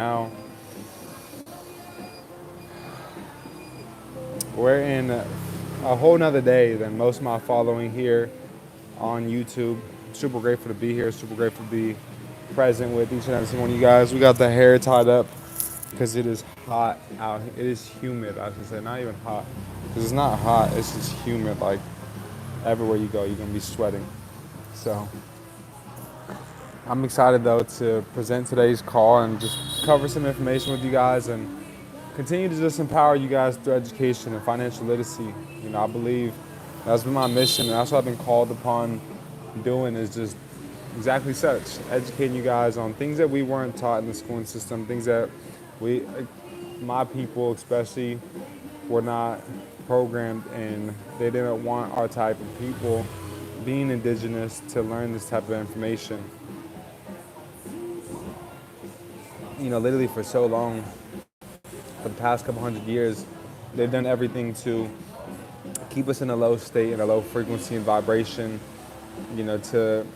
Now we're in a whole nother day than most of my following here on YouTube. Super grateful to be here, super grateful to be present with each and every single one of you guys. We got the hair tied up because it is hot out here. It is humid, I should say, not even hot. Because it's not hot, it's just humid. Like everywhere you go, you're gonna be sweating. So I'm excited though to present today's call and just cover some information with you guys and continue to just empower you guys through education and financial literacy. I believe that's been my mission, and that's what I've been called upon doing, is just exactly such, educating you guys on things that we weren't taught in the schooling system, things that my people especially, were not programmed, and they didn't want our type of people, being indigenous, to learn this type of information. Literally for so long, for the past couple hundred years, they've done everything to keep us in a low state and a low frequency and vibration, to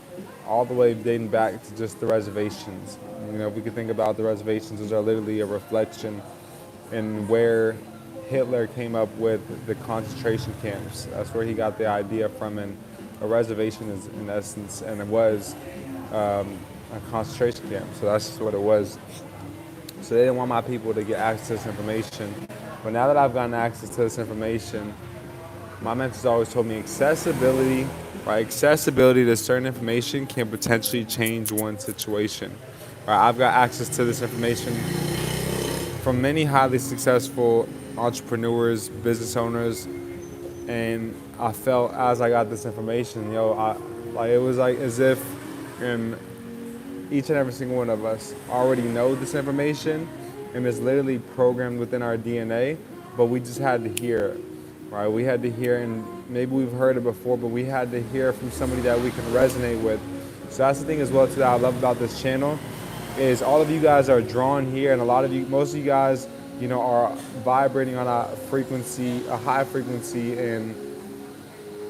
all the way dating back to just the reservations. We could think about the reservations as are literally a reflection in where Hitler came up with the concentration camps. That's where he got the idea from, and a reservation is, in essence, and it was a concentration camp. So that's just what it was. So they didn't want my people to get access to this information. But now that I've gotten access to this information, my mentors always told me accessibility to certain information can potentially change one situation. I've got access to this information from many highly successful entrepreneurs, business owners, and I felt as I got this information, it was like as if each and every single one of us already know this information, and it's literally programmed within our DNA, but we just had to hear it, right? We had to hear, and maybe we've heard it before, but we had to hear from somebody that we can resonate with. So that's the thing as well too that I love about this channel, is all of you guys are drawn here, and most of you guys, are vibrating on a frequency, a high frequency, and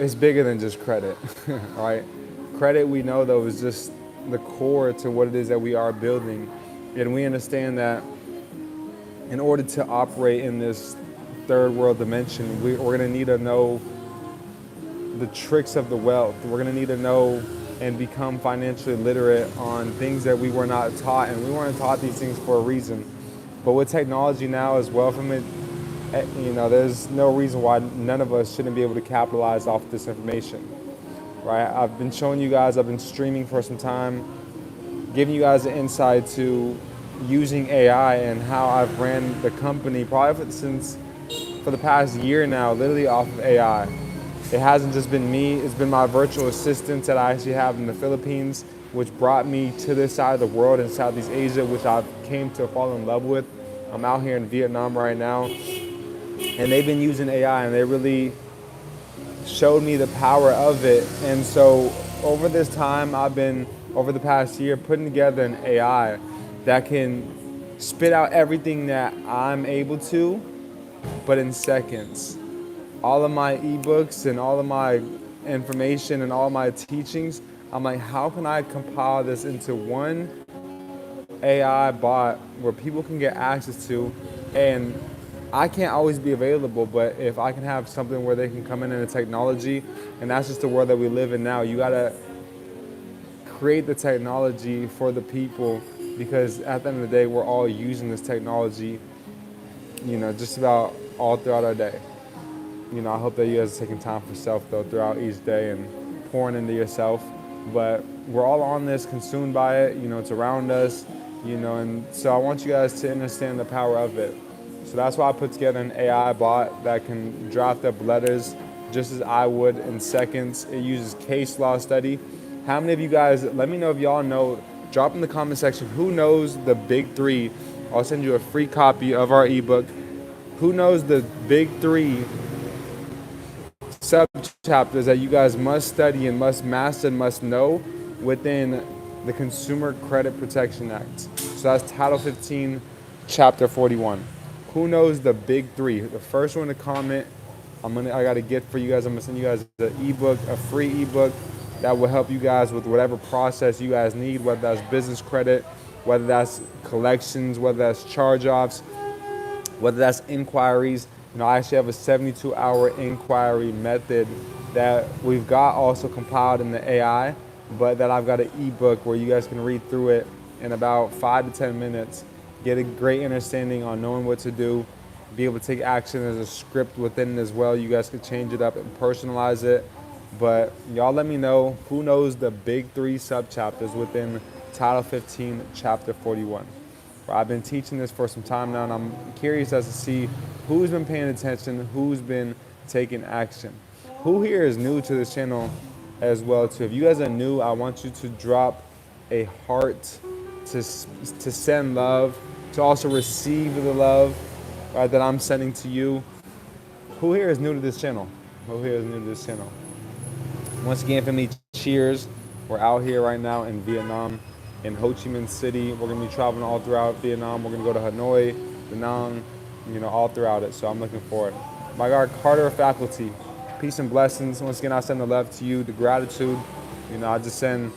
it's bigger than just credit, right? Credit, we know though, is just the core to what it is that we are building. And we understand that in order to operate in this third world dimension, we're going to need to know the tricks of the wealth. We're going to need to know and become financially literate on things that we were not taught, and we weren't taught these things for a reason. But with technology now as well from it, there's no reason why none of us shouldn't be able to capitalize off this information. Right? I've been showing you guys, I've been streaming for some time, giving you guys an insight to using AI and how I've ran the company probably for the past year now, literally off of AI. It hasn't just been me, it's been my virtual assistants that I actually have in the Philippines, which brought me to this side of the world in Southeast Asia, which I've came to fall in love with. I'm out here in Vietnam right now, and they've been using AI, and they really showed me the power of it. And so over this time, I've been, over the past year, putting together an AI that can spit out everything that I'm able to, but in seconds. All of my ebooks and all of my information and all my teachings, I'm like, how can I compile this into one AI bot where people can get access to? And I can't always be available, but if I can have something where they can come in the technology, and that's just the world that we live in now, you gotta create the technology for the people, because at the end of the day, we're all using this technology, just about all throughout our day. I hope that you guys are taking time for self though throughout each day and pouring into yourself. But we're all on this, consumed by it, it's around us, and so I want you guys to understand the power of it. So that's why I put together an AI bot that can draft up letters just as I would in seconds. It uses case law study. How many of you guys, let me know if y'all know, drop in the comment section, who knows the big three? I'll send you a free copy of our ebook. Who knows the big three sub-chapters that you guys must study and must master and must know within the Consumer Credit Protection Act? So that's Title 15, Chapter 41. Who knows the big three? The first one to comment, I got a gift for you guys. I'm gonna send you guys an ebook, a free ebook that will help you guys with whatever process you guys need, whether that's business credit, whether that's collections, whether that's charge-offs, whether that's inquiries. I actually have a 72-hour inquiry method that we've got also compiled in the AI, but that I've got an ebook where you guys can read through it in about 5 to 10 minutes, get a great understanding on knowing what to do, be able to take action. There's a script within it as well. You guys can change it up and personalize it. But y'all let me know who knows the big 3 sub-chapters within Title 15, Chapter 41. I've been teaching this for some time now, and I'm curious as to see who's been paying attention, who's been taking action. Who here is new to this channel as well too? If you guys are new, I want you to drop a heart to send love, to also receive the love that I'm sending to you. Who here is new to this channel? Who here is new to this channel? Once again, family, cheers. We're out here right now in Vietnam, in Ho Chi Minh City. We're gonna be traveling all throughout Vietnam. We're gonna go to Hanoi, Da Nang, all throughout it. So I'm looking forward. My God, Carter faculty, peace and blessings. Once again, I send the love to you, the gratitude. I just send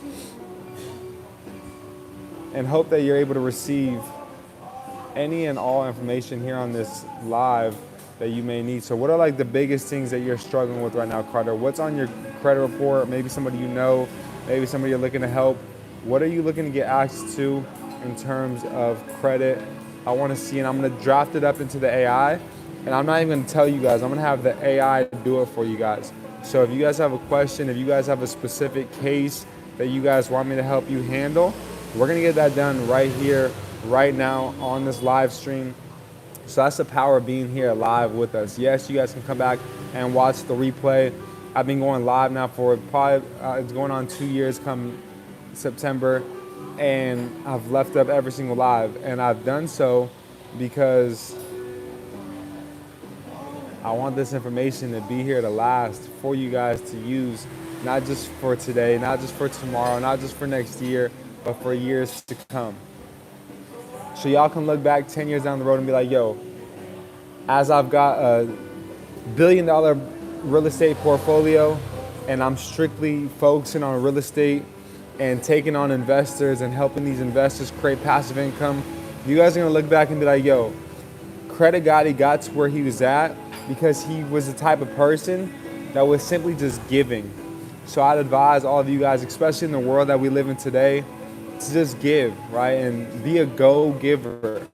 and hope that you're able to receive any and all information here on this live that you may need. So what are like the biggest things that you're struggling with right now, Carter? What's on your credit report? Maybe somebody you know, maybe somebody you're looking to help. What are you looking to get access to in terms of credit? I want to see, and I'm going to draft it up into the AI, and I'm not even going to tell you guys. I'm going to have the AI do it for you guys. So if you guys have a question, if you guys have a specific case that you guys want me to help you handle, we're going to get that done right here, right now on this live stream. So that's the power of being here live with us. Yes, you guys can come back and watch the replay. I've been going live now for probably, it's going on 2 years come September, and I've left up every single live. And I've done so because I want this information to be here to last for you guys to use, not just for today, not just for tomorrow, not just for next year, but for years to come. So y'all can look back 10 years down the road and be like, yo, as I've got a $1 billion real estate portfolio and I'm strictly focusing on real estate and taking on investors and helping these investors create passive income, you guys are gonna look back and be like, yo, CreditGotti got to where he was at because he was the type of person that was simply just giving. So I'd advise all of you guys, especially in the world that we live in today, to just give, right? And be a go-giver,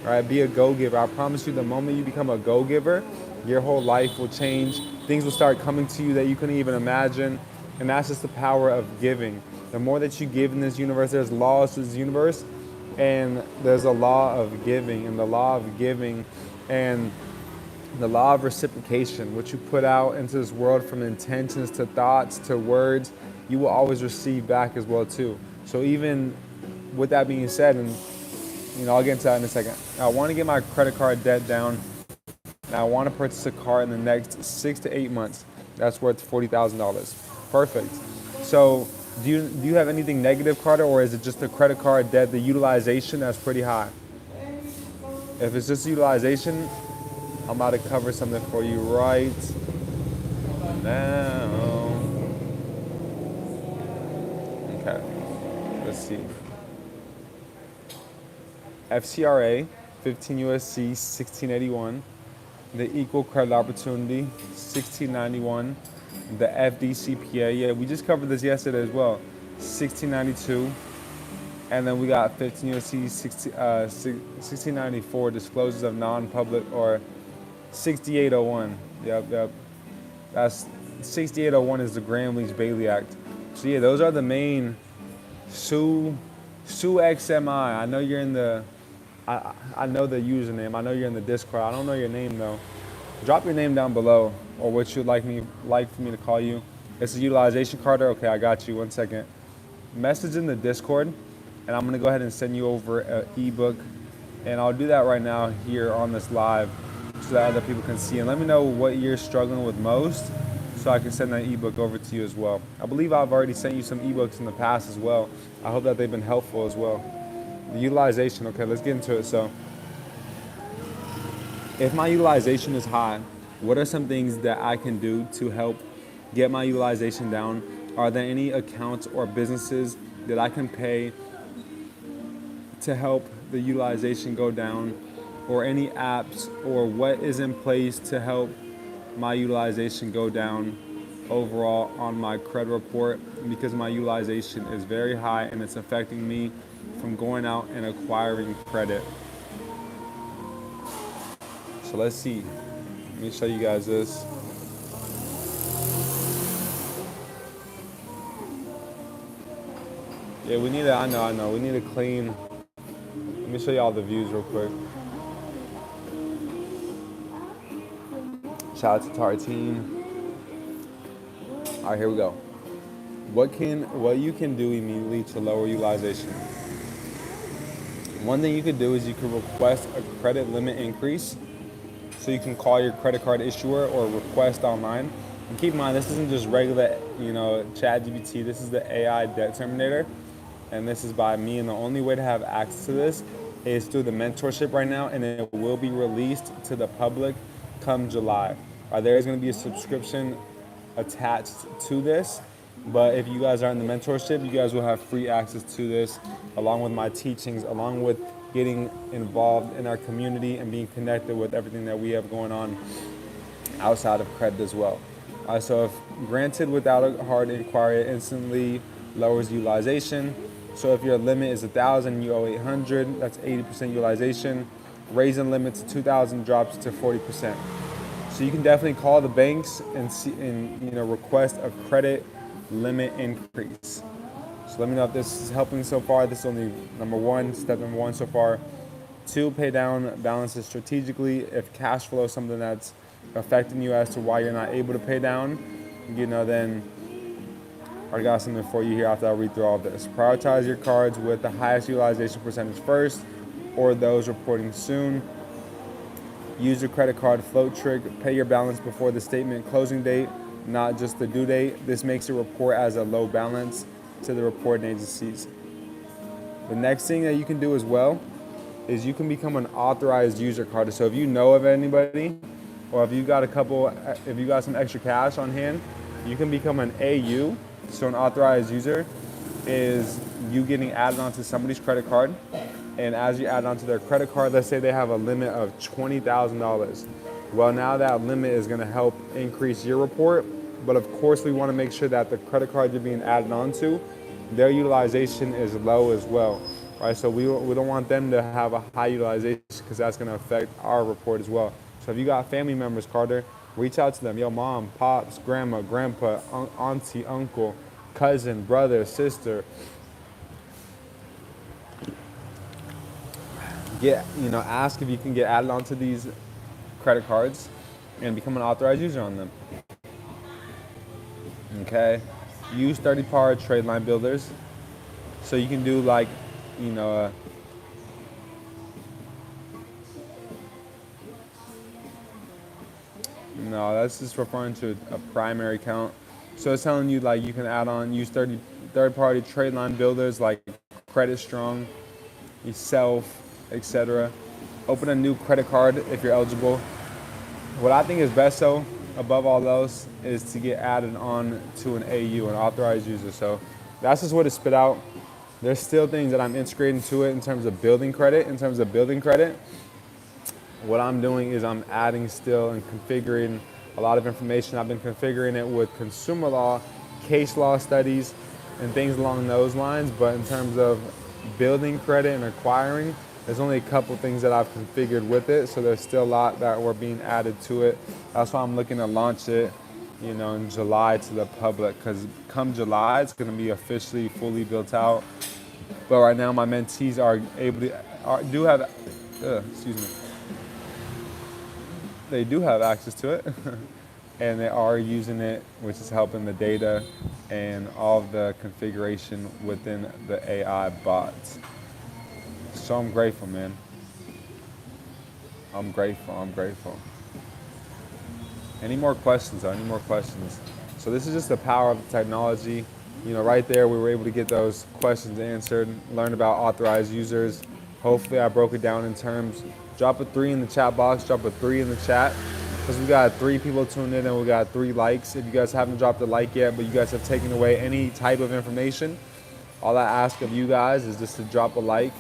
right? Be a go-giver. I promise you, the moment you become a go-giver, your whole life will change. Things will start coming to you that you couldn't even imagine. And that's just the power of giving. The more that you give in this universe, there's laws to this universe, and there's a law of giving, and the law of giving and the law of reciprocation, what you put out into this world from intentions to thoughts to words, you will always receive back as well too. So even with that being said, and I'll get into that in a second, I want to get my credit card debt down, and I want to purchase a car in the next 6 to 8 months. That's worth $40,000. Perfect. So do you have anything negative, Carter, or is it just the credit card debt, the utilization that's pretty high? If it's just utilization, I'm about to cover something for you right now. Okay, let's see. FCRA, 15 USC, 1681. The Equal Credit Opportunity, 1691. The FDCPA, yeah, we just covered this yesterday as well, 1692. And then we got 15 USC, 1694, disclosures of non-public, or 6801. Yep. That's 6801 is the Gramm-Leach-Bailey Act. So yeah, those are the main. Sue XMI. I know you're in the. I know the username. I know you're in the Discord. I don't know your name though. Drop your name down below, or what you'd like for me to call you. It's a utilization, Carter. Okay, I got you. 1 second. Message in the Discord, and I'm gonna go ahead and send you over an ebook, and I'll do that right now here on this live, so that other people can see. And let me know what you're struggling with most, so I can send that ebook over to you as well. I believe I've already sent you some ebooks in the past as well. I hope that they've been helpful as well. The utilization. Okay, let's get into it. So, if my utilization is high, what are some things that I can do to help get my utilization down? Are there any accounts or businesses that I can pay to help the utilization go down, or any apps, or what is in place to help my utilization go down overall on my credit report, because my utilization is very high and it's affecting me from going out and acquiring credit. So let's see. Let me show you guys this. Yeah, we need to, I know, we need to clean. Let me show you all the views real quick. Shout out to our team. All right, here we go. What you can do immediately to lower utilization? One thing you could do is you could request a credit limit increase. So you can call your credit card issuer or request online. And keep in mind, this isn't just regular, ChatGPT. This is the AI debt terminator, and this is by me. And the only way to have access to this is through the mentorship right now, and it will be released to the public come July. There is going to be a subscription attached to this, but if you guys are in the mentorship, you guys will have free access to this, along with my teachings, along with getting involved in our community and being connected with everything that we have going on outside of credit as well. So if granted without a hard inquiry, it instantly lowers utilization. So if your limit is 1,000, you owe 800, that's 80% utilization. Raising limit to 2,000 drops to 40%. So you can definitely call the banks and request a credit limit increase. So let me know if this is helping so far. This is only step number one so far. 2, pay down balances strategically. If cash flow is something that's affecting you as to why you're not able to pay down, then I got something for you here after I read through all of this. Prioritize your cards with the highest utilization percentage first, or those reporting soon. Use your credit card float trick. Pay your balance before the statement closing date, not just the due date. This makes it report as a low balance to the reporting agencies. The next thing that you can do as well is you can become an authorized user card. So if you know of anybody, or if you got some extra cash on hand, you can become an AU. So an authorized user is you getting added onto somebody's credit card, and as you add onto their credit card, let's say they have a limit of $20,000. Well, now that limit is going to help increase your report, but of course we want to make sure that the credit card you're being added onto, their utilization is low as well, right? So we don't want them to have a high utilization, because that's going to affect our report as well. So if you got family members, Carter, reach out to them. Yo, mom, pops, grandma, grandpa, auntie, uncle, cousin, brother, sister. Ask if you can get added onto these credit cards and become an authorized user on them. Okay. Use third-party trade line builders. So you can do no, that's just referring to a primary account. So it's telling you you can use third-party trade line builders like Credit Strong, yourself, etc. Open a new credit card if you're eligible. What I think is best, though, above all else, is to get added on to an AU, an authorized user. So that's just what it spit out. There's still things that I'm integrating to it in terms of building credit. What I'm doing is I'm adding still and configuring a lot of information. I've been configuring it with consumer law, case law studies, and things along those lines. But in terms of building credit and acquiring, there's only a couple things that I've configured with it. So there's still a lot that were being added to it. That's why I'm looking to launch it, in July to the public, because come July, it's going to be officially fully built out. But right now, my mentees they do have access to it, and they are using it, which is helping the data and all of the configuration within the AI bots. So I'm grateful, man. I'm grateful. Any more questions? So this is just the power of the technology. Right there, we were able to get those questions answered, learn about authorized users. Hopefully I broke it down in terms. Drop a 3 in the chat box, drop a 3 in the chat, because we got 3 people tuned in and we got 3 likes. If you guys haven't dropped a like yet, but you guys have taken away any type of information, all I ask of you guys is just to drop a like.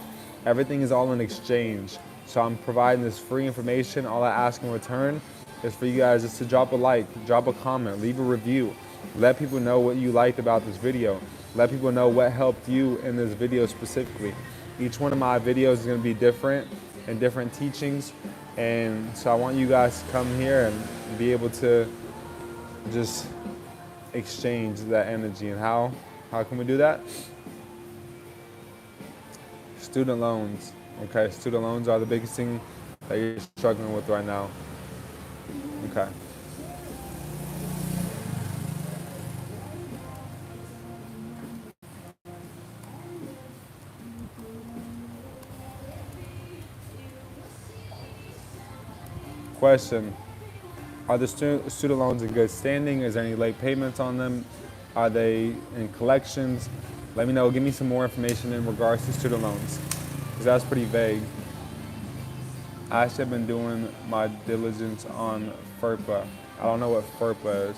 Everything is all in exchange. So I'm providing this free information. All I ask in return is for you guys just to drop a like, drop a comment, leave a review. Let people know what you liked about this video. Let people know what helped you in this video specifically. Each one of my videos is going to be different and different teachings. And so I want you guys to come here and be able to just exchange that energy. And how can we do that? Student loans. Okay, student loans are the biggest thing that you're struggling with right now. Okay. Question. Are the student loans in good standing? Is there any late payments on them? Are they in collections? Let me know. Give me some more information in regards to student loans, because that's pretty vague. I actually have been doing my diligence on FERPA. I don't know what FERPA is.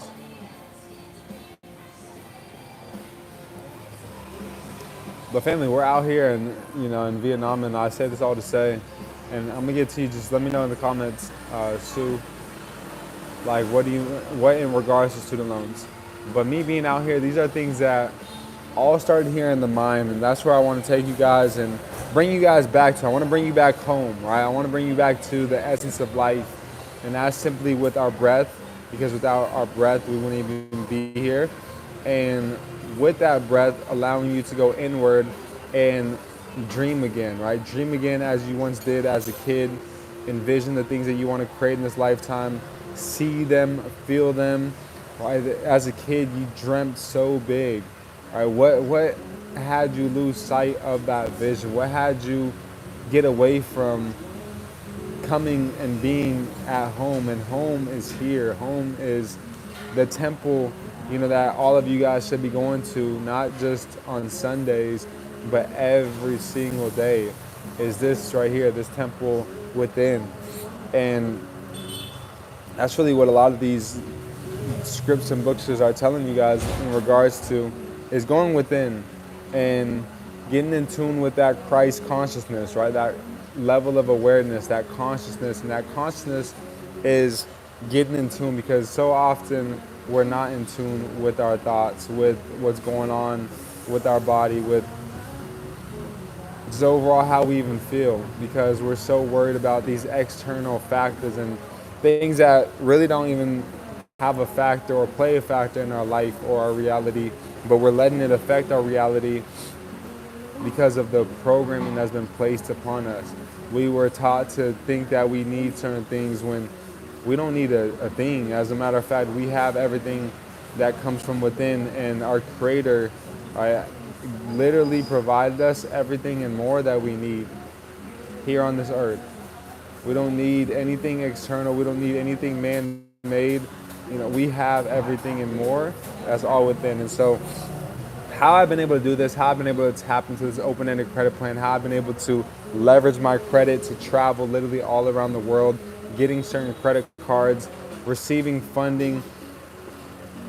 But family, we're out here in Vietnam, and I say this all to say, and I'm gonna get to you. Just let me know in the comments, Sue. Like, what in regards to student loans? But me being out here, these are things that all started here in the mind, and that's where I want to take you guys and bring you guys back to. I want to bring you back home, right? I want to bring you back to the essence of life, and that's simply with our breath, because without our breath, we wouldn't even be here. And with that breath, allowing you to go inward and dream again, right? Dream again as you once did as a kid. Envision the things that you want to create in this lifetime. See them, feel them. Right? As a kid, you dreamt so big. Right? What had you lose sight of that vision? What had you get away from coming and being at home? And home is here. Home is the temple, that all of you guys should be going to, not just on Sundays, but every single day. Is this right here, this temple within. And that's really what a lot of these scripts and books are telling you guys in regards to, is going within and getting in tune with that Christ consciousness, right? That level of awareness, that consciousness, and that consciousness is getting in tune, because so often we're not in tune with our thoughts, with what's going on with our body, with just overall how we even feel, because we're so worried about these external factors and things that really don't even have a factor or play a factor in our life or our reality, but we're letting it affect our reality because of the programming that's been placed upon us. We were taught to think that we need certain things when we don't need a thing. As a matter of fact, we have everything that comes from within, and our Creator literally provided us everything and more that we need here on this earth. We don't need anything external. We don't need anything man-made. We have everything and more. That's all within. And so how I've been able to do this, how I've been able to tap into this open-ended credit plan, how I've been able to leverage my credit to travel literally all around the world, getting certain credit cards, receiving funding,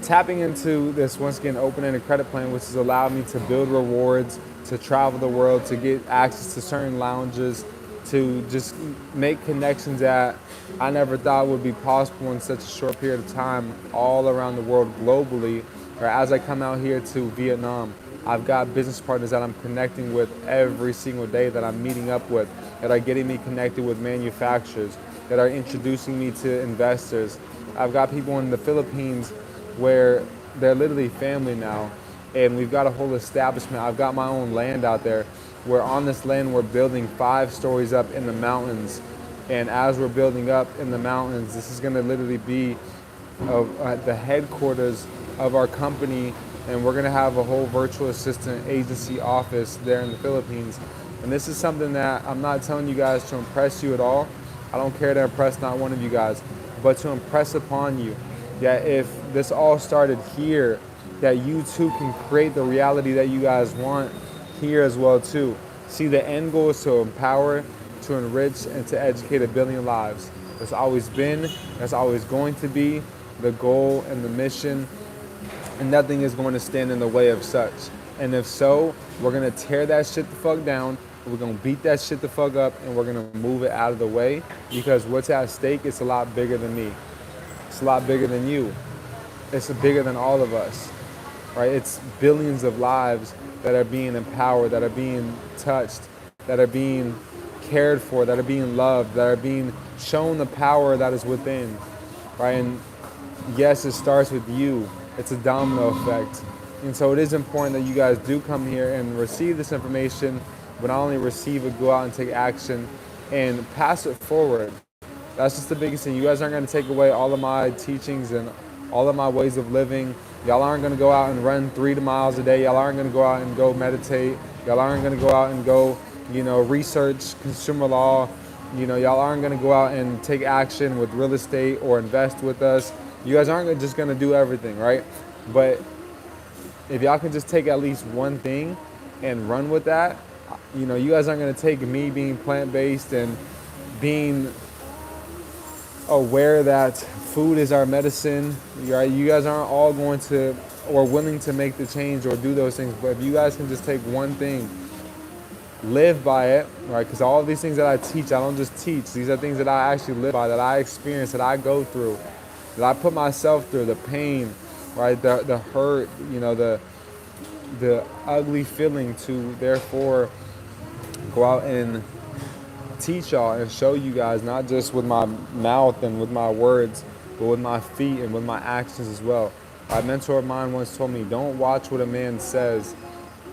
tapping into this, once again, open-ended credit plan, which has allowed me to build rewards, to travel the world, to get access to certain lounges, to just make connections that I never thought would be possible in such a short period of time all around the world globally. Or as I come out here to Vietnam, I've got business partners that I'm connecting with every single day, that I'm meeting up with, that are getting me connected with manufacturers, that are introducing me to investors. I've got people in the Philippines where they're literally family now, and we've got a whole establishment. I've got my own land out there, where on this land we're building 5 stories up in the mountains. And as we're building up in the mountains, this is gonna literally be the headquarters of our company, and we're gonna have a whole virtual assistant agency office there in the Philippines. And this is something that I'm not telling you guys to impress you at all. I don't care to impress not one of you guys, but to impress upon you that if this all started here, that you too can create the reality that you guys want here as well too. See, the end goal is to empower, to enrich, and to educate 1 billion lives. That's always been, that's always going to be the goal and the mission, and nothing is going to stand in the way of such. And if so, we're gonna tear that shit the fuck down. We're going to beat that shit the fuck up, and we're going to move it out of the way, because what's at stake is a lot bigger than me. It's a lot bigger than you. It's bigger than all of us, right? It's billions of lives that are being empowered, that are being touched, that are being cared for, that are being loved, that are being shown the power that is within, right? And yes, it starts with you. It's a domino effect. And so it is important that you guys do come here and receive this information, but not only receive it, go out and take action and pass it forward. That's just the biggest thing. You guys aren't going to take away all of my teachings and all of my ways of living. Y'all aren't going to go out and run 3 miles a day. Y'all aren't going to go out and go meditate. Y'all aren't going to go out and go, research consumer law. Y'all aren't going to go out and take action with real estate or invest with us. You guys aren't just going to do everything, right? But if y'all can just take at least one thing and run with that, you guys aren't going to take me being plant-based and being aware that food is our medicine, right? You guys aren't all going to or willing to make the change or do those things. But if you guys can just take one thing, live by it, right? Because all of these things that I teach, I don't just teach. These are things that I actually live by, that I experience, that I go through, that I put myself through, the pain, right? The hurt, the ugly feeling, to therefore go out and teach y'all and show you guys, not just with my mouth and with my words, but with my feet and with my actions as well. A mentor of mine once told me, don't watch what a man says.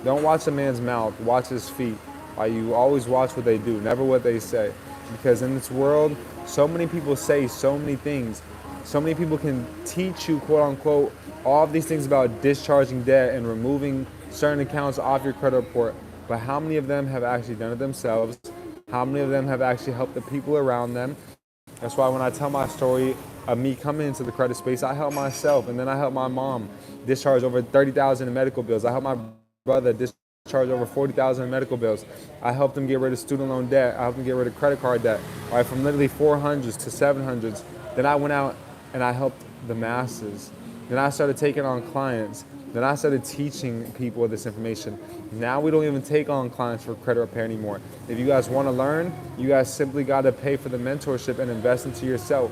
Don't watch a man's mouth, watch his feet. You always watch what they do, never what they say. Because in this world, so many people say so many things. So many people can teach you, quote unquote, all of these things about discharging debt and removing certain accounts off your credit report. But how many of them have actually done it themselves? How many of them have actually helped the people around them? That's why when I tell my story of me coming into the credit space, I helped myself, and then I helped my mom discharge over $30,000 in medical bills. I helped my brother discharge over $40,000 in medical bills. I helped him get rid of student loan debt. I helped him get rid of credit card debt, right, from literally 400s to 700s. Then I went out and I helped the masses. Then I started taking on clients. Then I started teaching people this information. Now we don't even take on clients for credit repair anymore. If you guys want to learn, you guys simply got to pay for the mentorship and invest into yourself.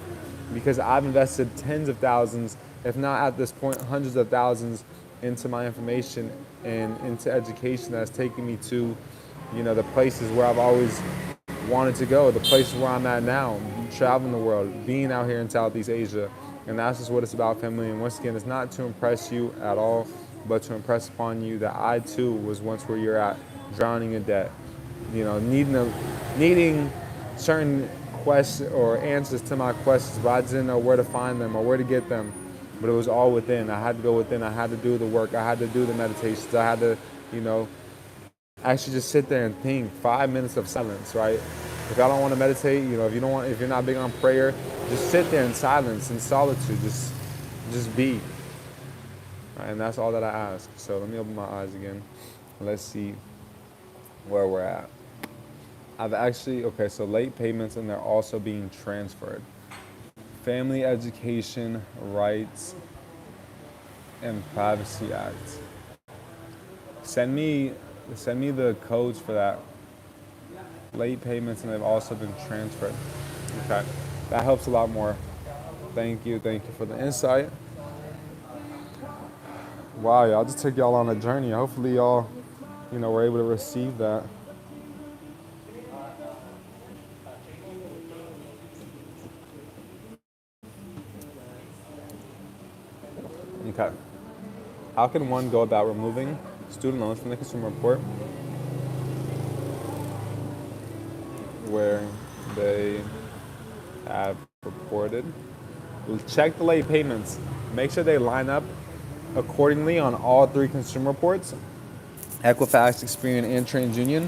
Because I've invested tens of thousands, if not at this point, hundreds of thousands into my information and into education that's taken me to, the places where I've always wanted to go, the places where I'm at now, traveling the world, being out here in Southeast Asia. And that's just what it's about, family. And once again, it's not to impress you at all, but to impress upon you that I too was once where you're at, drowning in debt, needing certain questions or answers to my questions, but I didn't know where to find them or where to get them. But it was all within. I had to go within. I had to do the work. I had to do the meditations. I had to, actually just sit there and think. 5 minutes of silence, right? If y'all don't want to meditate, if you're not big on prayer, just sit there in silence, in solitude, just be. Right, and that's all that I ask. So let me open my eyes again. Let's see where we're at. So late payments, and they're also being transferred. Family Education Rights and Privacy Act. Send me the codes for that. Late payments, and they've also been transferred. Okay, that helps a lot more. Thank you for the insight. Wow, y'all just took y'all on a journey. Hopefully y'all, were able to receive that. Okay. How can one go about removing student loans from the consumer report where they have reported? We'll check the late payments. Make sure they line up accordingly on all 3 consumer reports, Equifax, Experian, and TransUnion.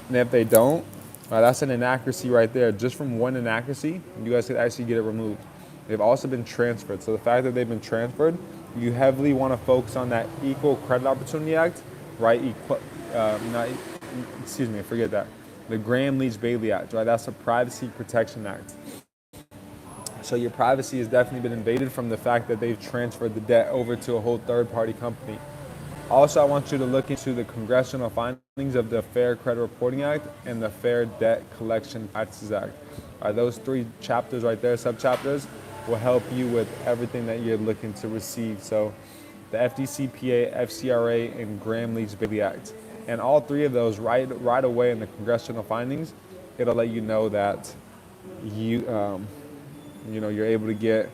And if they don't, that's an inaccuracy right there. Just from one inaccuracy, you guys could actually get it removed. They've also been transferred. So the fact that they've been transferred, you heavily want to focus on that Equal Credit Opportunity Act, right? Forget that. The Graham-Leach-Bailey Act, right? That's a Privacy Protection Act. So your privacy has definitely been invaded from the fact that they've transferred the debt over to a whole third-party company. Also, I want you to look into the congressional findings of the Fair Credit Reporting Act and the Fair Debt Collection Practices Act. Those 3 chapters right there, sub-chapters, will help you with everything that you're looking to receive. So the FDCPA, FCRA, and Gramm-Leach-Bailey Act. And all 3 of those right away in the congressional findings, it'll let you know that you're able to get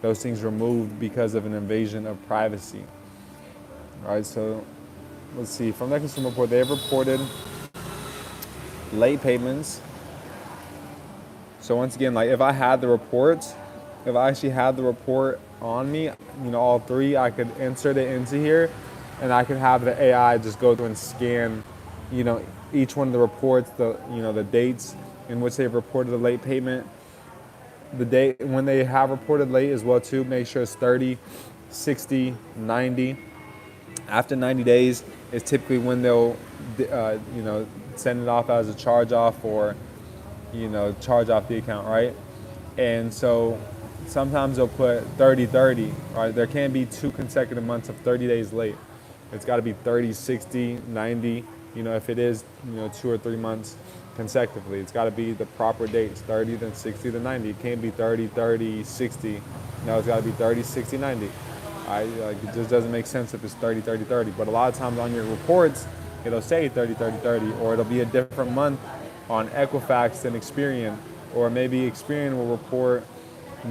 those things removed because of an invasion of privacy. All right, so let's see. From that consumer report, they have reported late payments. So once again, like if I had the reports, if I actually had the report on me, all 3, I could insert it into here, and I could have the AI just go through and scan, each one of the reports, the dates in which they've reported a late payment, the date when they have reported late as well too. Make sure it's 30, 60, 90. After 90 days is typically when they'll, send it off as a charge-off or, charge off the account, right? And so sometimes they'll put 30-30, right? There can't be 2 consecutive months of 30 days late. It's got to be 30, 60, 90. If it is, 2 or 3 months consecutively, it's got to be the proper dates, 30, then 60, then 90. It can't be 30, 30, 60. No, it's got to be 30, 60, 90. It just doesn't make sense if it's 30, 30, 30. But a lot of times on your reports, it'll say 30, 30, 30, or it'll be a different month on Equifax than Experian, or maybe Experian will report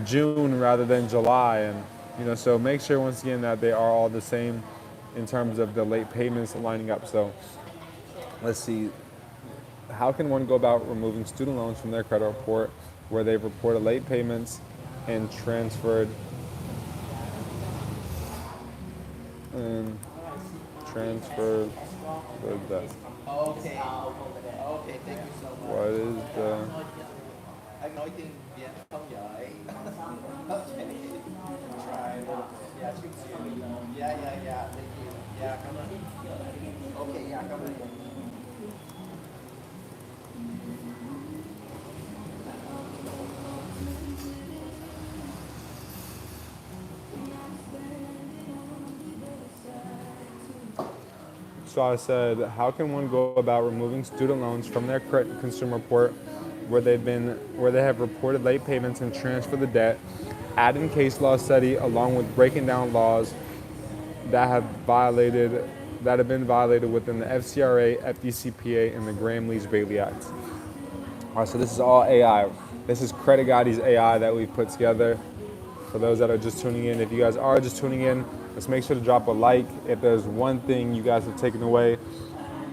June rather than July. And, so make sure once again that they are all the same in terms of the late payments lining up. So let's see. How can one go about removing student loans from their credit report where they've reported late payments and transferred the debt? Okay. Okay, thank you so much. What is the... Anh nói tiếng Việt không giỏi. Okay. Try. Yeah, chút xíu. Yeah, thank you. Yeah, cảm ơn. Okay, yeah, cảm ơn. So I said, how can one go about removing student loans from their consumer report where they have reported late payments and transfer the debt, adding case law study along with breaking down laws that have been violated within the FCRA, FDCPA, and the Gramm-Leach-Bailey Act. All right, so this is all AI. This is CreditGotti's AI that we've put together. For those that are just tuning in, if you guys are just tuning in, let's make sure to drop a like if there's one thing you guys have taken away.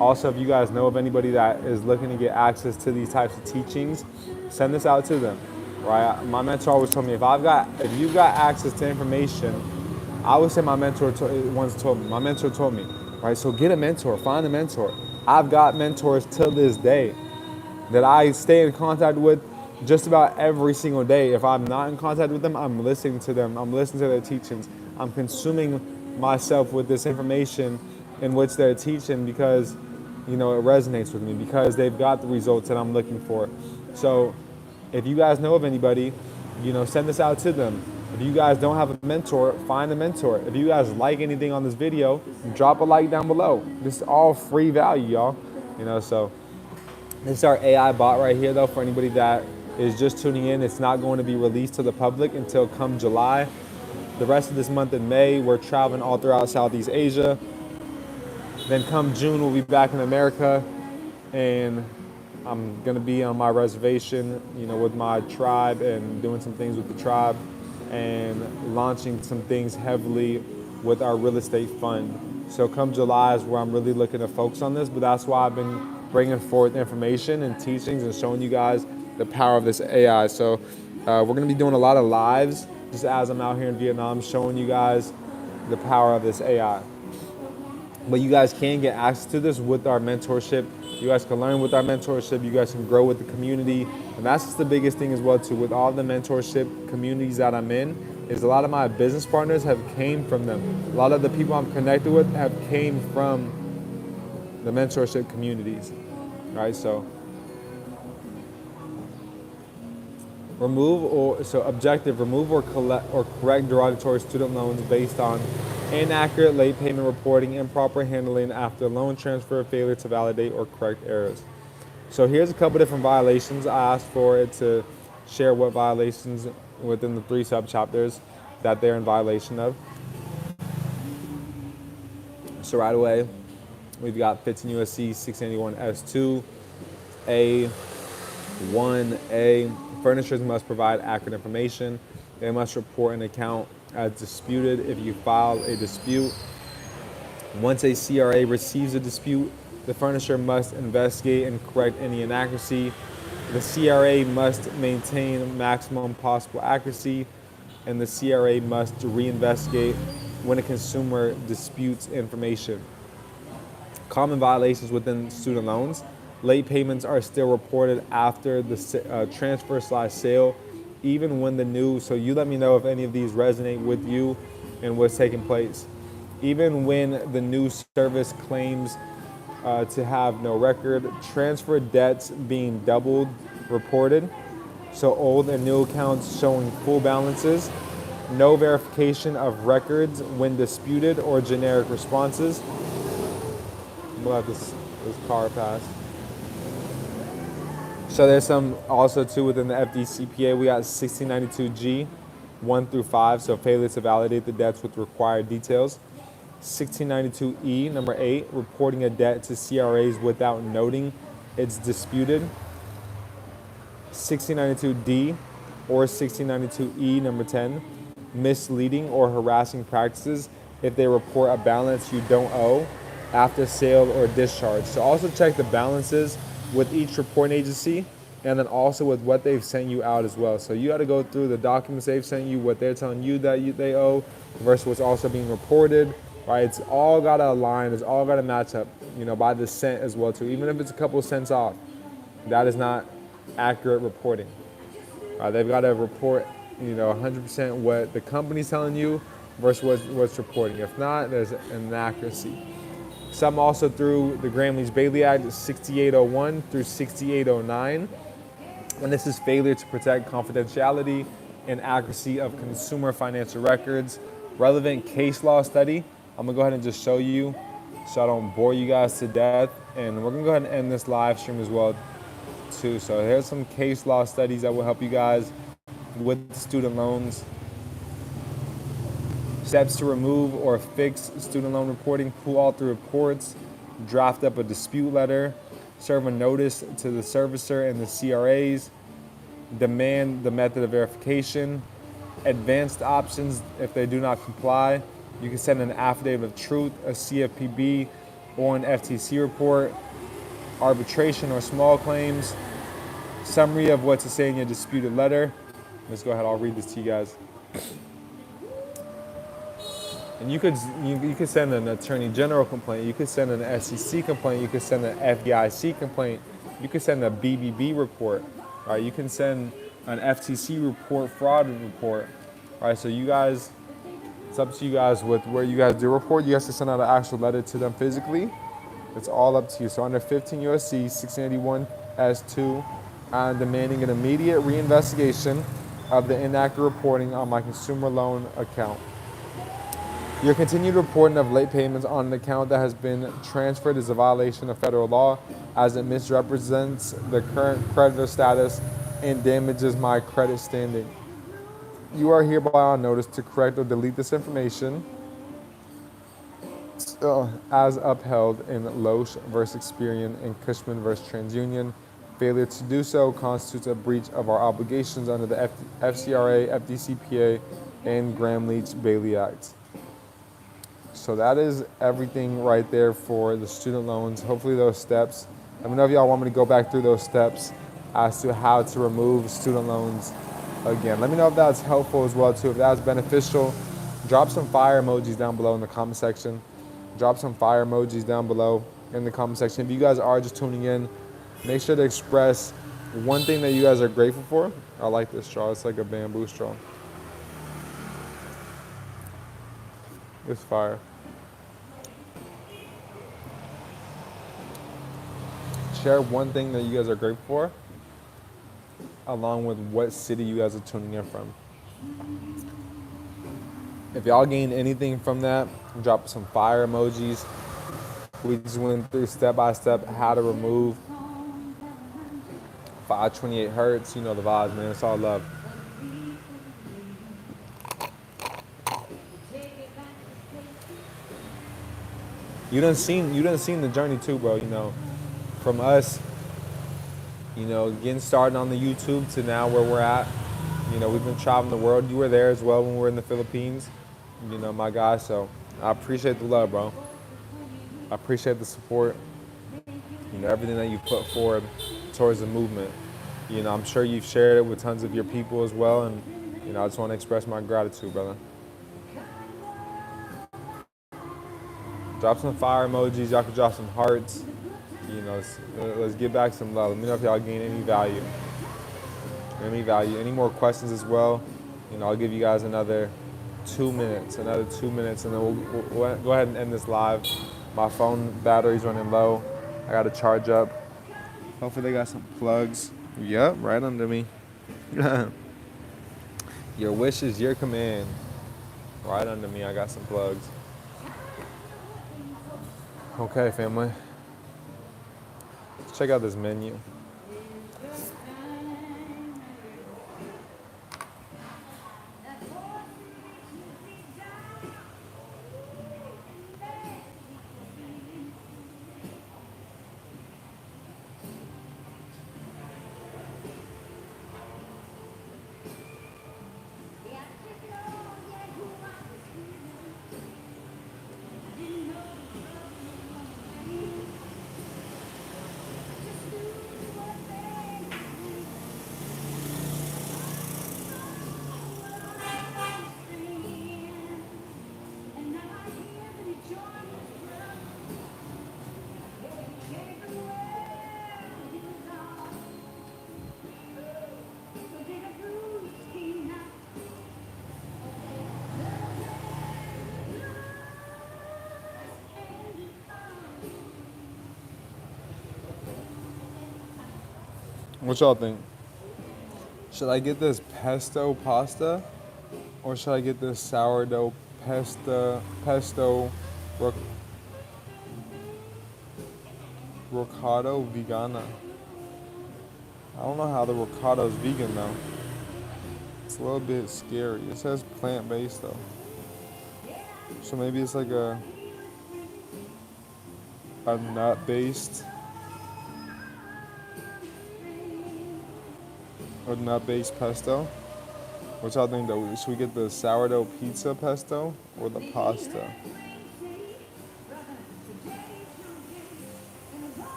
Also, if you guys know of anybody that is looking to get access to these types of teachings, send this out to them, right? My mentor always told me, if you've got access to information, I would say my mentor told me, right? So get a mentor, find a mentor. I've got mentors till this day that I stay in contact with just about every single day. If I'm not in contact with them, I'm listening to them. I'm listening to their teachings. I'm consuming myself with this information in which they're teaching because, it resonates with me because they've got the results that I'm looking for. So if you guys know of anybody, send this out to them. If you guys don't have a mentor, find a mentor. If you guys like anything on this video, drop a like down below. This is all free value, y'all. So this is our AI bot right here, though, for anybody that is just tuning in. It's not going to be released to the public until come July. The rest of this month in May, we're traveling all throughout Southeast Asia. Then come June, we'll be back in America, and I'm gonna be on my reservation, with my tribe and doing some things with the tribe and launching some things heavily with our real estate fund. So come July is where I'm really looking to focus on this, but that's why I've been bringing forth information and teachings and showing you guys the power of this AI. So we're gonna be doing a lot of lives just as I'm out here in Vietnam showing you guys the power of this AI. But you guys can get access to this with our mentorship. You guys can learn with our mentorship. You guys can grow with the community. And that's just the biggest thing as well too. With all the mentorship communities that I'm in, is a lot of my business partners have came from them. A lot of the people I'm connected with have came from the mentorship communities. All right, so remove or correct derogatory student loans based on inaccurate late payment reporting, improper handling after loan transfer, failure to validate or correct errors. So here's a couple different violations. I asked for it to share what violations within the 3 sub-chapters that they're in violation of. So right away, we've got 15 USC 681 S2, A1A. Furnishers must provide accurate information. They must report an account as disputed if you file a dispute. Once a CRA receives a dispute, the furnisher must investigate and correct any inaccuracy. The CRA must maintain maximum possible accuracy, and the CRA must reinvestigate when a consumer disputes information. Common violations within student loans. Late payments are still reported after the transfer/sale, even when the new, so you let me know if any of these resonate with you and what's taking place. Even when the new service claims to have no record, transfer debts being doubled reported, so old and new accounts showing full balances, no verification of records when disputed or generic responses. We'll have this car pass. So there's some also too within the FDCPA. We got 1692G, 1 through 5, so failure to validate the debts with required details. 1692E, number 8, reporting a debt to CRAs without noting it's disputed. 1692D or 1692E, number 10, misleading or harassing practices if they report a balance you don't owe after sale or discharge. So also check the balances with each reporting agency and then also with what they've sent you out as well. So you got to go through the documents they've sent you, what they're telling you that they owe versus what's also being reported, right? It's all got to align, it's all got to match up, by the cent as well too. Even if it's a couple of cents off, that is not accurate reporting. They've got to report, 100% what the company's telling you versus what's reporting. If not, there's an inaccuracy. Some also through the Gramm-Leach-Bailey Act 6801 through 6809. And this is failure to protect confidentiality and accuracy of consumer financial records. Relevant case law study. I'm gonna go ahead and just show you so I don't bore you guys to death. And we're gonna go ahead and end this live stream as well too. So here's some case law studies that will help you guys with student loans. Steps to remove or fix student loan reporting: pull all the reports, draft up a dispute letter, serve a notice to the servicer and the CRAs, demand the method of verification, advanced options if they do not comply. You can send an affidavit of truth, a CFPB, or an FTC report, arbitration or small claims, summary of what to say in your disputed letter. Let's go ahead, I'll read this to you guys. And you could send an attorney general complaint, you could send an SEC complaint, you could send an FDIC complaint, you could send a BBB report, right? You can send an FTC report, fraud report, right? So you guys, it's up to you guys with where you guys do report. You have to send out an actual letter to them physically. It's all up to you. So under 15 USC 1681 S2, I'm demanding an immediate reinvestigation of the inaccurate reporting on my consumer loan account. Your continued reporting of late payments on an account that has been transferred is a violation of federal law, as it misrepresents the current creditor status and damages my credit standing. You are hereby on notice to correct or delete this information as upheld in Loesch versus Experian and Cushman versus TransUnion. Failure to do so constitutes a breach of our obligations under the FCRA, FDCPA, and Gramm-Leach-Bailey Act. So that is everything right there for the student loans. Hopefully those steps, let me know if y'all want me to go back through those steps as to how to remove student loans again. Let me know if that's helpful as well too. If that's beneficial, drop some fire emojis down below in the comment section. Drop some fire emojis down below in the comment section. If you guys are just tuning in, make sure to express one thing that you guys are grateful for. I like this straw, it's like a bamboo straw. It's fire. Share one thing that you guys are grateful for. along with what city you guys are tuning in from. If y'all gained anything from that, drop some fire emojis. We just went through step by step how to remove 528 hertz. You know the vibes, man. It's all love. You done seen the journey too, bro. You know, from us, you know, getting started on the YouTube to now where we're at. You know, we've been traveling the world. You were there as well when we were in the Philippines. You know, my guy. So I appreciate the love, bro. I appreciate the support. You know, everything that you put forward towards the movement. You know, I'm sure you've shared it with tons of your people as well, and you know, I just want to express my gratitude, brother. Drop some fire emojis. Y'all can drop some hearts. You know, let's get back some love. Let me know if y'all gain any value. Any more questions as well. You know, I'll give you guys another 2 minutes, and then we'll go ahead and end this live. My phone battery's running low. I got to charge up. Hopefully they got some plugs. Yep, right under me. Your wish is your command. Right under me, I got some plugs. Okay, family. Let's check out this menu. What y'all think? Should I get this pesto pasta, or should I get this sourdough pesto ricotta vegana? I don't know how the ricotta is vegan though. It's a little bit scary. It says plant-based though, so maybe it's like a nut-based. Or nut-based pesto. What y'all think though? Should we get the sourdough pizza pesto or the pasta?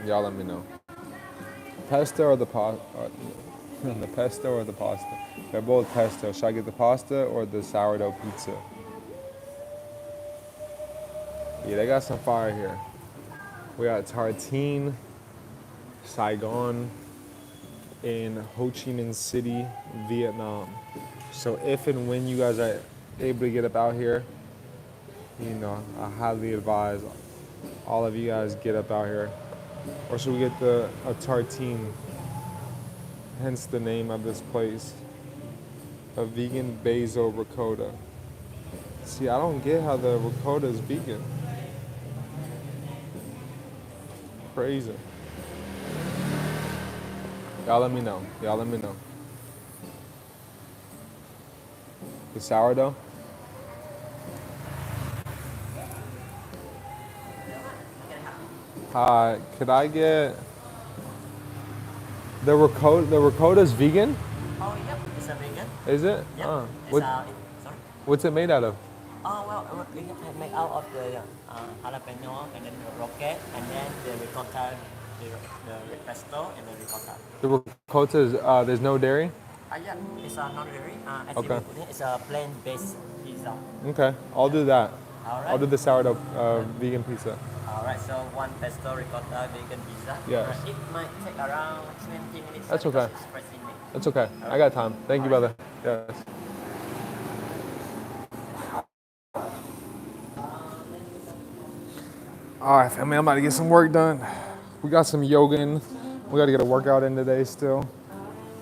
Y'all let me know. Pesto or the pasta? The pesto or the pasta? They're both pesto. Should I get the pasta or the sourdough pizza? Yeah, they got some fire here. We got tartine, Saigon, in Ho Chi Minh City, Vietnam. So if and when you guys are able to get up out here, you know, I highly advise all of you guys get up out here. Or should we get a tartine, hence the name of this place, a vegan basil ricotta. See, I don't get how the ricotta is vegan. Crazy. Y'all let me know. The sourdough? Hi, could I get the ricotta? The ricotta's vegan? Oh, yep, it's a vegan. Is it? Yep. Sorry? What's it made out of? Oh, well, we can make out of the jalapeno and then the rocket and then the ricotta, the pesto and the ricotta. The ricotta is, there's no dairy? Yeah, it's non-dairy. Okay. It's a plant-based pizza. Okay, I'll do that. All right. I'll do the sourdough vegan pizza. All right, so one pesto ricotta vegan pizza. Yes. It might take around 20 minutes. That's okay. It's freshly made. That's okay. I got time. Thank you, brother. Yes. All right, family, I'm about to get some work done. We got some yoga in We got to get a workout in today still.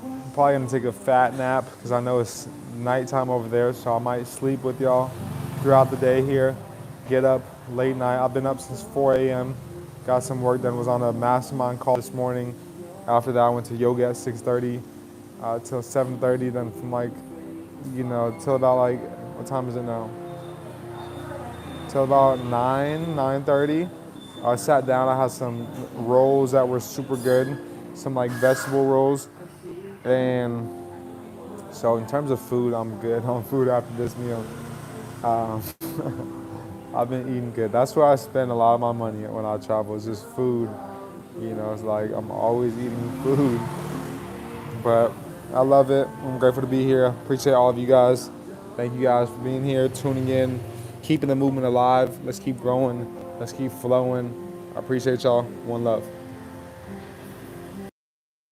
I'm probably going to take a fat nap because I know it's nighttime over there, so I might sleep with y'all throughout the day here. Get up late night. I've been up since 4 a.m. Got some work done. Was on a mastermind call this morning. After that, I went to yoga at 6:30 till 7:30. Then from till about what time is it now? Till about 9:30. I sat down. I had some rolls that were super good, some vegetable rolls, and so in terms of food, I'm good on food after this meal. Um, I've been eating good. That's where I spend a lot of my money when I travel. It's just food. It's I'm always eating food. But I love it. I'm grateful to be here. Appreciate all of you guys. Thank you guys for being here, tuning in, keeping the movement alive. Let's keep growing. Let's keep flowing. I appreciate y'all. One love.